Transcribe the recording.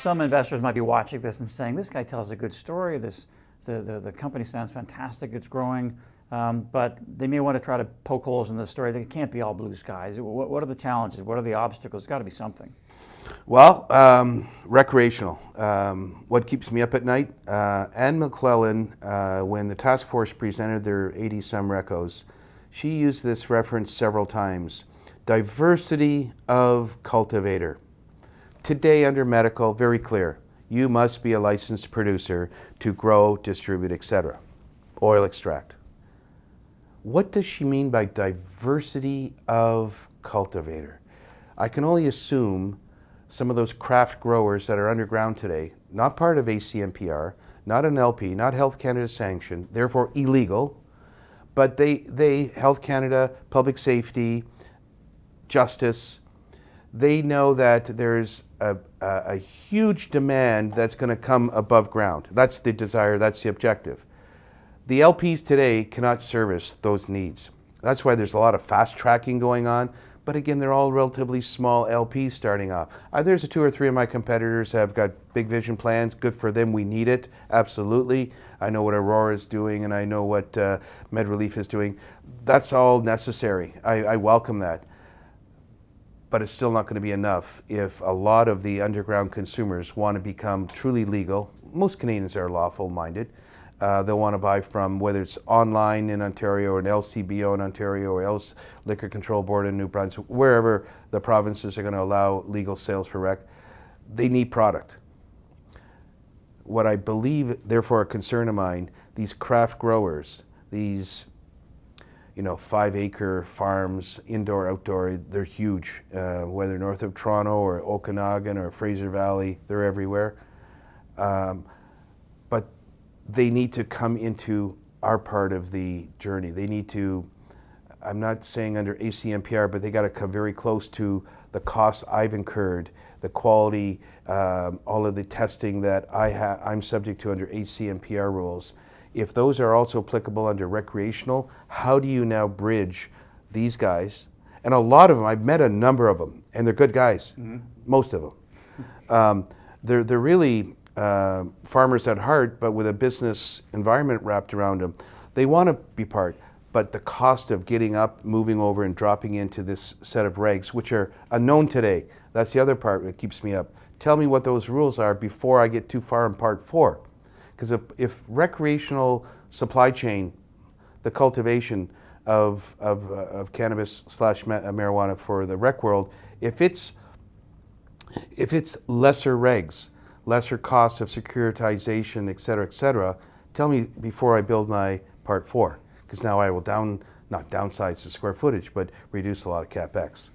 some investors might be watching this and saying, this guy tells a good story, the company sounds fantastic, it's growing, but they may want to try to poke holes in the story. It can't be all blue skies. What are the challenges? What are the obstacles? There's got to be something. Well, recreational. What keeps me up at night? Anne McClellan, when the task force presented their 80-some recos, she used this reference several times. Diversity of cultivator. Today under medical, very clear. You must be a licensed producer to grow, distribute, etc. Oil extract. What does she mean by diversity of cultivator? I can only assume some of those craft growers that are underground today, not part of ACMPR, not an LP, not Health Canada sanctioned, therefore illegal, but they Health Canada, public safety, justice, they know that there's a huge demand that's going to come above ground. That's the desire, that's the objective. The LPs today cannot service those needs. That's why there's a lot of fast tracking going on. But again, they're all relatively small LPs starting off. There's 2 or 3 of my competitors have got big vision plans. Good for them. We need it. Absolutely. I know what Aurora is doing, and I know what MedRelief is doing. That's all necessary. I welcome that. But it's still not going to be enough if a lot of the underground consumers want to become truly legal. Most Canadians are lawful-minded. They'll want to buy from, whether it's online in Ontario or an LCBO in Ontario or else Liquor Control Board in New Brunswick, wherever the provinces are going to allow legal sales for rec. They need product. What I believe, therefore a concern of mine, these craft growers, these 5-acre farms, indoor, outdoor, they're huge. Whether north of Toronto or Okanagan or Fraser Valley, they're everywhere. But they need to come into our part of the journey. They need to, I'm not saying under ACMPR, but they got to come very close to the costs I've incurred, the quality, all of the testing that I'm subject to under ACMPR rules. If those are also applicable under recreational, how do you now bridge these guys? And a lot of them, I've met a number of them, and they're good guys, most of them. They're really farmers at heart, but with a business environment wrapped around them. They want to be part, but the cost of getting up, moving over, and dropping into this set of regs, which are unknown today, that's the other part that keeps me up. Tell me what those rules are before I get too far in part 4. Because if recreational supply chain, the cultivation of cannabis / marijuana for the rec world, if it's lesser regs, lesser costs of securitization, et cetera, tell me before I build my part 4, because now I will not downsize the square footage, but reduce a lot of CAPEX.